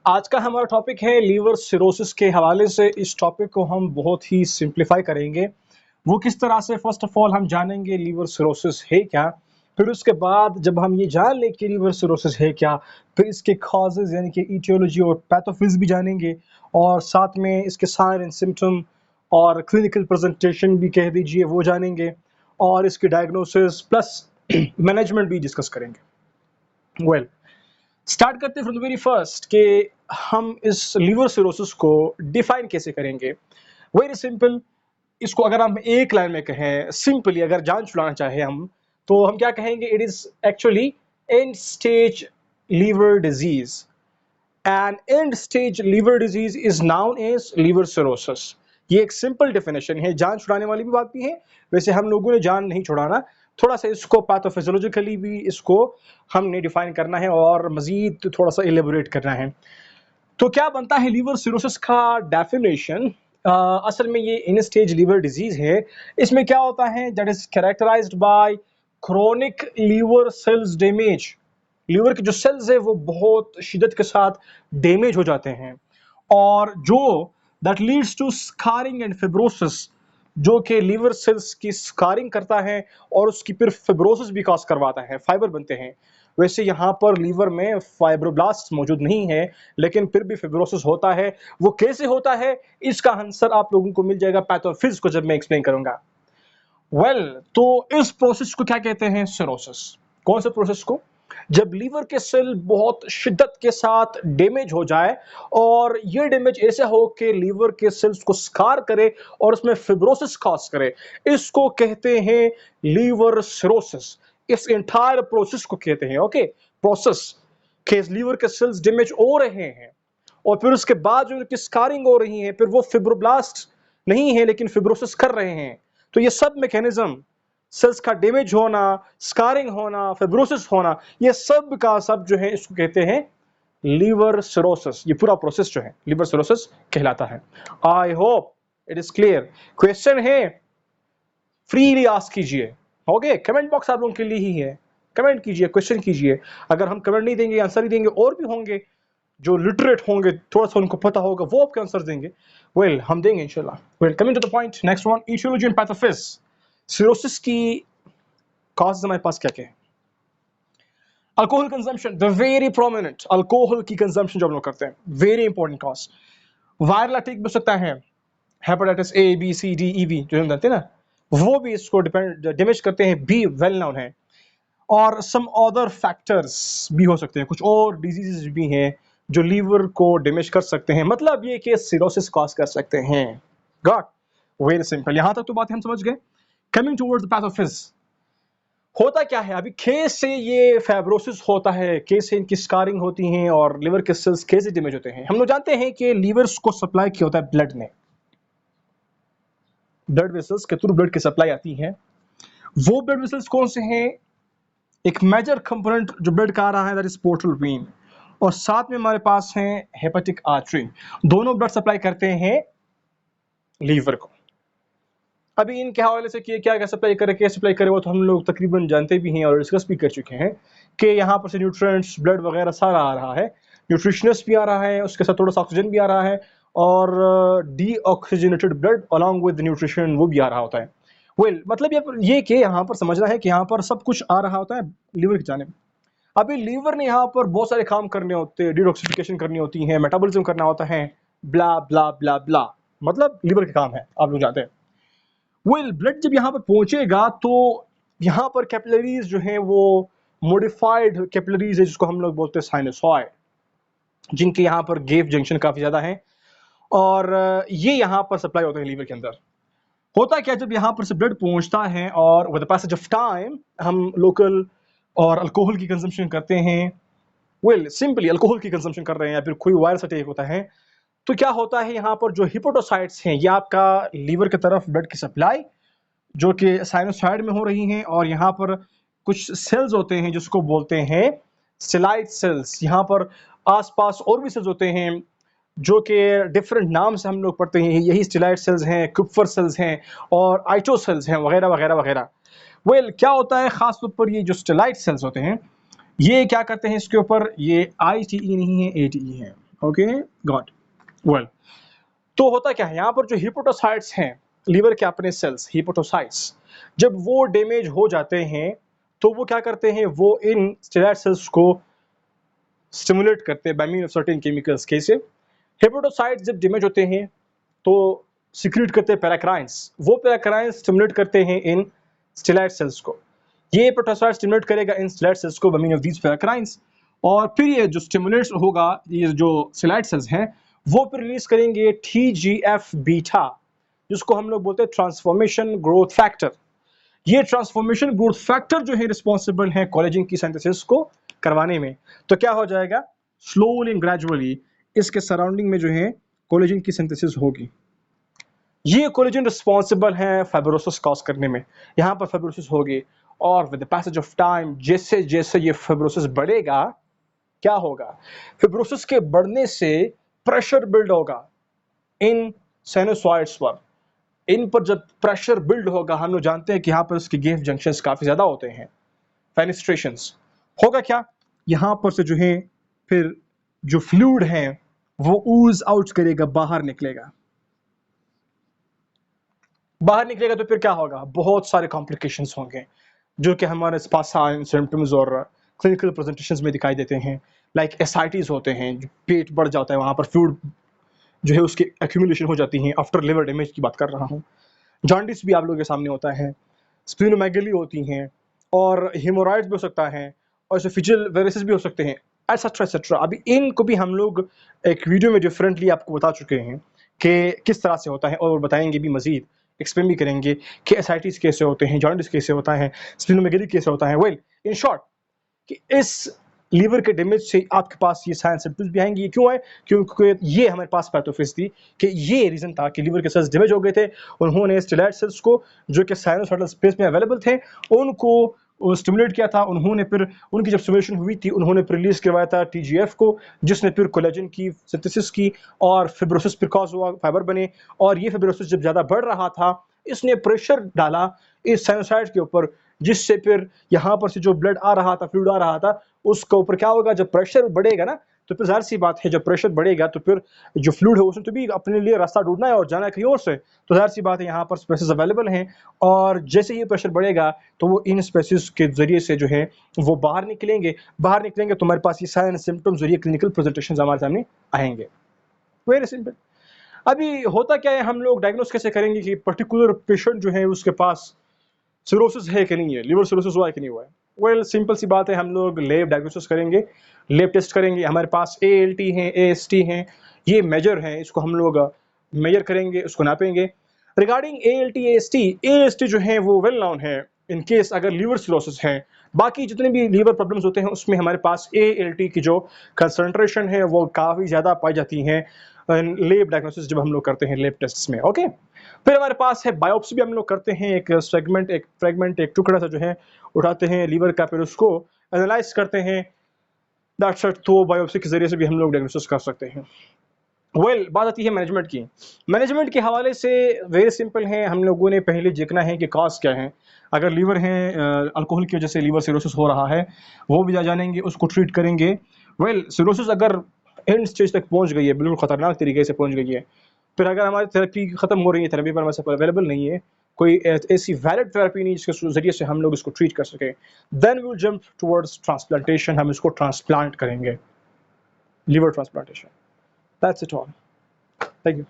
आज का हमारा टॉपिक है लीवर सिरोसिस के हवाले से। इस टॉपिक को हम बहुत ही सिंप्लीफाई करेंगे। वो किस तरह से, फर्स्ट ऑफ ऑल हम जानेंगे लीवर सिरोसिस है क्या। फिर उसके बाद जब हम ये जान लें कि लीवर सिरोसिस है क्या, फिर इसके कॉजेज यानी कि ईटियोलॉजी और पैथोफिज भी जानेंगे, और साथ में इसके साइन एंड सिम्टम और क्लिनिकल प्रेजेंटेशन भी कह दीजिए वो जानेंगे, और इसकी डायग्नोसिस प्लस मैनेजमेंट भी डिस्कस करेंगे। वेल, स्टार्ट करते हैं फ्रॉम द वेरी फर्स्ट कि हम इस लीवर सिरोसिस को डिफाइन कैसे करेंगे। Very simple. इसको अगर हम एक लाइन में कहें, सिंपली अगर जान छुड़ाना चाहे हम, तो हम क्या कहेंगे? It is actually end stage liver disease. End end stage liver disease is known as liver cirrhosis. ये एक सिंपल डेफिनेशन है, जान छुड़ाने वाली भी बात भी है। वैसे हम लोगों ने जान नहीं छुड़ाना, थोड़ा सा इसको पैथोफिजियोलॉजिकली भी इसको हमने डिफाइन करना है और मजीद थोड़ा सा एलेबोरेट करना है। तो क्या बनता है लीवर सिरोसिस का डेफिनेशन? असल में ये इन स्टेज लीवर डिजीज है। इसमें क्या होता है? That is characterized by chronic liver cells damage. Liver के जो सेल्स है वो बहुत शिद्दत के साथ डैमेज हो जाते हैं, और जो that leads to scarring and fibrosis, जो कि लीवर सेल्स की स्कारिंग करता है और उसकी फिर फिब्रोसिस भी कॉज करवाता है, फाइबर बनते हैं। वैसे यहाँ पर लीवर में फाइब्रोब्लास्ट मौजूद नहीं है, लेकिन फिर भी फिब्रोसिस होता है। वो कैसे होता है, इसका आंसर आप लोगों को मिल जाएगा पैथोफिज को जब मैं एक्सप्लेन करूंगा। वेल, तो इस प्रोसेस को क्या कहते हैं? सिरोसिस। कौन से प्रोसेस को? जब लीवर के सेल बहुत शिद्दत के साथ डैमेज हो जाए, और ये डैमेज ऐसा हो कि लीवर के सेल्स को स्कार करे और उसमें फिब्रोसिस कॉज करे, इसको कहते हैं लीवर सिरोसिस। इस एंटायर प्रोसेस को कहते हैं, ओके, प्रोसेस के लीवर के सेल्स डैमेज हो रहे हैं और फिर उसके बाद जो उनकी स्कारिंग हो रही है, फिर वो फिब्रोब्लास्ट नहीं है लेकिन फिब्रोसिस कर रहे हैं। तो ये सब मैकेनिज्म, सेल्स का डैमेज होना, स्कारिंग होना, फिब्रोसिस होना, ये सब का सब जो है इसको कहते हैं लीवर सिरोसिस। ये पूरा प्रोसेस जो है लीवर सिरोसिस कहलाता है। I hope it is clear. Question है, फ्रीली आस्क कीजिए। ओके, कमेंट बॉक्स आप लोगों के लिए ही है, कमेंट कीजिए, क्वेश्चन कीजिए। अगर हम कमेंट नहीं देंगे, आंसर ही देंगे, और भी होंगे जो लिटरेट होंगे, थोड़ा सा उनको पता होगा, वो आपके आंसर देंगे। वेल, हम देंगे इंशाल्लाह। Well, coming to the point, next one, aetiology and pathophys. Cirrhosis की कॉज हमारे पास क्या क्या है? Alcohol consumption, the very prominent alcohol की कंजम्पशन जो हम लोग करते हैं, very important cause. Viral attack भी हो सकता है, hepatitis A B C D E B जो हम जानते हैं ना, वो भी इसको डिपेंड डैमेज करते हैं, बी वेल नोन है। और सम अदर फैक्टर्स भी हो सकते हैं, कुछ और डिजीजेस भी हैं जो लीवर को डैमेज कर सकते हैं, मतलब ये कि सिरोसिस कॉज कर सकते हैं। गॉट? वेरी सिंपल, यहां तक तो बात हम समझ गए। कमिंग टुवर्ड्स द पैथोफिज, होता क्या है? अभी केस से ये फाइब्रोसिस होता है, केस से इनकी स्कारिंग होती हैं और लिवर के सेल्स कैसे डैमेज होते हैं। हम लोग जानते हैं कि लीवर्स को सप्लाई किया होता है ब्लड ने, ब्लड वेसल्स के थ्रू ब्लड की सप्लाई आती है। वो ब्लड वेसल्स कौन से हैं? एक मेजर कंपोनेंट जो ब्लड का आ रहा है दैट इज पोर्टल वेन, और साथ में हमारे पास है हेपेटिक आर्टरी। दोनों ब्लड सप्लाई करते हैं लीवर को। अभी इनके हवाले से कि क्या क्या सप्लाई करे, क्या सप्लाई करे, वो तो हम लोग तकरीबन जानते भी हैं और डिस्कस भी कर चुके हैं कि यहाँ पर से न्यूट्रिएंट्स, ब्लड वगैरह सारा आ रहा है, न्यूट्रिशनस भी आ रहा है, उसके साथ थोड़ा सा ऑक्सीजन भी आ रहा है, और deoxygenated blood along with nutrition वो भी आ रहा होता है। वेल, मतलब ये कि यहाँ पर समझना है कि यहाँ पर सब कुछ आ रहा होता है लीवर की जानिब। अभी लीवर ने यहाँ पर बहुत सारे काम करने होते हैं, डिटॉक्सिफिकेशन करनी होती है, मेटाबॉलिज्म करना होता है, ब्ला ब्ला ब्ला ब्ला, मतलब लीवर के काम है, आप लोग जानते हैं। वेल, ब्लड जब यहाँ पर पहुंचेगा तो यहाँ पर कैपिलरीज जो हैं वो मॉडिफाइड कैपिलरीज है, जिसको हम लोग बोलते हैं साइनसॉइड, जिनके यहाँ पर गेव जंक्शन काफी ज्यादा है, और ये यहाँ पर सप्लाई होते हैं लीवर के अंदर। होता क्या, जब यहाँ पर से ब्लड पहुंचता है और with the passage of time हम लोकल और अल्कोहल की कंजम्पशन करते हैं। वेल, सिंपली अल्कोहल की कंजम्पशन कर रहे हैं या फिर कोई वायरस अटैक होता है, तो क्या होता है, यहाँ पर जो हिपोटोसाइट्स हैं, ये आपका लीवर की तरफ ब्लड की सप्लाई जो कि साइनोसाइड में हो रही हैं, और यहाँ पर कुछ सेल्स होते हैं जिसको बोलते हैं स्टेलाइट सेल्स। यहाँ पर आसपास और भी सेल्स होते हैं जो कि डिफरेंट नाम से हम लोग पढ़ते हैं, यही स्टेलाइट सेल्स हैं, कुप्फर सेल्स हैं, और आइटो सेल्स हैं, वगैरह वगैरह वगैरह। वेल, क्या होता है खास तौर पर ये जो स्टेलाइट सेल्स होते हैं, ये क्या करते हैं, इसके ऊपर ये ITE नहीं है, ATE है। Okay got well. तो होता क्या है यहाँ पर, जो हिपोटोसाइट्स हैं लीवर के अपने सेल्स हिपोटोसाइट्स, जब वो डैमेज हो जाते हैं तो वो क्या करते हैं, वो इन स्टेरॉइड सेल्स को स्टिमुलेट करते हैं by mean of certain chemicals. कैसे? हिपोटोसाइट्स जब डैमेज होते हैं तो सिक्रीट करते हैं पैराक्राइन्स, वो पैराक्राइन्स स्टिमुलेट करते हैं इन स्टेरॉइड सेल्स को। ये हिपोटोसाइट स्टिमुलेट करेगा इन स्टेरॉइड सेल्स को बाय मीन ऑफ दीस पैराक्राइन्स, और फिर ये जो स्टिमुलेट होगा, ये जो स्टेरॉइड सेल्स हैं वो फिर रिलीज करेंगे TGF बीटा, जिसको हम लोग बोलते हैं ट्रांसफॉर्मेशन ग्रोथ फैक्टर। ये ट्रांसफॉर्मेशन ग्रोथ फैक्टर जो है रिस्पॉन्सिबल है कोलेजन की सिंथेसिस को करवाने में। तो क्या हो जाएगा, स्लोली एंड ग्रेजुअली इसके सराउंडिंग में जो है कोलेजन की सिंथेसिस होगी। ये कोलेजन रिस्पॉन्सिबल है फाइब्रोसिस कॉज करने में। यहाँ पर फाइब्रोसिस होगी, और with the passage of time जैसे जैसे ये फाइब्रोसिस बढ़ेगा, क्या होगा, फाइब्रोसिस के बढ़ने से प्रेशर बिल्ड होगा इन साइनोसॉइड्स पर। इन पर जब प्रेशर बिल्ड होगा, हम लोग जानते हैं कि यहाँ पर उसके गेफ जंक्शंस काफी ज्यादा होते हैं, फेनिस्ट्रेशंस, होगा क्या, यहाँ पर से जो है फिर जो फ्लूइड है वो ऊज आउट करेगा, बाहर निकलेगा। बाहर निकलेगा तो फिर क्या होगा, बहुत सारे कॉम्प्लिकेशंस होंगे जो कि हमारे पास साइन सिम्टम्स और क्लिनिकल प्रेजेंटेशंस में दिखाई देते हैं। लाइक एसाइटिस होते हैं, जो पेट बढ़ जाता है, वहाँ पर फ्लूइड जो है उसकी एक्यूमुलेशन हो जाती है। आफ्टर लिवर डैमेज की बात कर रहा हूँ। जॉन्डिस भी आप लोगों के सामने होता है, स्प्लीनोमेगेली होती हैं, और हेमोरॉइड्स भी हो सकता है, और एसोफेजियल वेरिसेस भी हो सकते हैं, एटसेट्रा एटसेट्रा। अभी इनको भी हम लोग एक वीडियो में डिफरेंटली आपको बता चुके हैं कि किस तरह से होता है, और बताएंगे भी, मजीद एक्सप्लेन भी करेंगे कि एसाइटिस कैसे होते हैं, जॉन्डिस कैसे होता है, स्प्लीनोमेगेली कैसे होता है। वेल इन शॉर्ट कि इस लीवर के डैमेज से आपके पास ये साइन सिम्टम्स भी आएंगे। ये क्यों है? क्योंकि ये हमारे पास पैथोफिज थी कि ये रीजन था कि लीवर के सेल्स डैमेज हो गए थे। उन्होंने स्टेरॉइड सेल्स को जो कि साइनोसॉइडल स्पेस में अवेलेबल थे उनको स्टिमुलेट किया था। उन्होंने फिर उनकी जब स्टिमुलेशन हुई थी, उन्होंने फिर रिलीज करवाया था TGF को, जिसने फिर कोलेजन की सिंथेसिस की और फिब्रोसिस फिर कॉज हुआ, फाइबर बने। और ये फिब्रोसिस जब ज्यादा बढ़ रहा था, इसने प्रेशर डाला इस साइनोसाइड के ऊपर, जिससे फिर यहाँ पर से जो ब्लड आ रहा था, फ्लूइड आ रहा था, उसके ऊपर क्या होगा, जब प्रेशर बढ़ेगा ना, तो फिर जाहिर सी बात है जब प्रेशर बढ़ेगा तो फिर जो फ्लूइड है उसने तो भी अपने लिए रास्ता ढूंढना है और जाना है कहीं और से। तो जाहिर सी बात है यहाँ पर स्पेसेस अवेलेबल हैं, और जैसे ही प्रेशर बढ़ेगा तो वो इन स्पेसेस के जरिए से जो है वो बाहर निकलेंगे। बाहर निकलेंगे तो हमारे पास ये साइन सिम्टम्स और ये क्लिनिकल प्रेजेंटेशन हमारे सामने आएंगे। Very simple. अभी होता क्या है, हम लोग डायग्नोस कैसे करेंगे कि पर्टिकुलर पेशेंट जो है उसके पास सिरोसिस है कि नहीं है, लिवर सिरोसिस हुआ है कि नहीं हुआ है? वेल सिंपल सी बात है, हम लोग लैब डायग्नोसिस करेंगे, लैब टेस्ट करेंगे। हमारे पास ALT है, AST है, ये मेजर है, इसको हम लोग मेजर करेंगे, उसको नापेंगे। रिगार्डिंग ALT AST जो है वो वेल नोन है इन केस अगर लिवर सिरोसिस है। बाकी जितने भी लीवर प्रॉब्लम्स होते हैं उसमें हमारे पास ALT की जो कंसंट्रेशन है वो काफ़ी ज़्यादा पाई जाती है लैब डायग्नोसिस जब हम लोग करते हैं लैब टेस्ट में। ओके, फिर हमारे पास है बायोप्सी भी हम लोग करते हैं, एक सेगमेंट, एक फ्रेगमेंट, एक टुकड़ा सा जो है उठाते हैं लीवर का, फिर उसको एनालाइज करते हैं। That's it. तो बायोप्सी के जरिए से भी हम लोग डायग्नोसिस कर सकते हैं। वेल बात आती है मैनेजमेंट की। मैनेजमेंट के हवाले से वेरी सिंपल है, हम लोगों ने पहले देखना है कि कॉज क्या है। अगर लीवर है, अल्कोहल की वजह से लीवर सिरोसिस हो रहा है, वो भी जानेंगे, उसको ट्रीट करेंगे। वेल सिरोसिस अगर एंड स्टेज तक पहुंच गई है, बिल्कुल खतरनाक तरीके से पहुंच गई है, फिर अगर हमारी थेरेपी खत्म हो रही है, थेरेपी पर हमारे पास अवेलेबल नहीं है, कोई ऐसी वैलिड थेरेपी नहीं जिसके जरिए से हम लोग इसको ट्रीट कर सके, then we will jump towards transplantation. हम इसको ट्रांसप्लांट करेंगे, liver transplantation. That's it all. Thank you.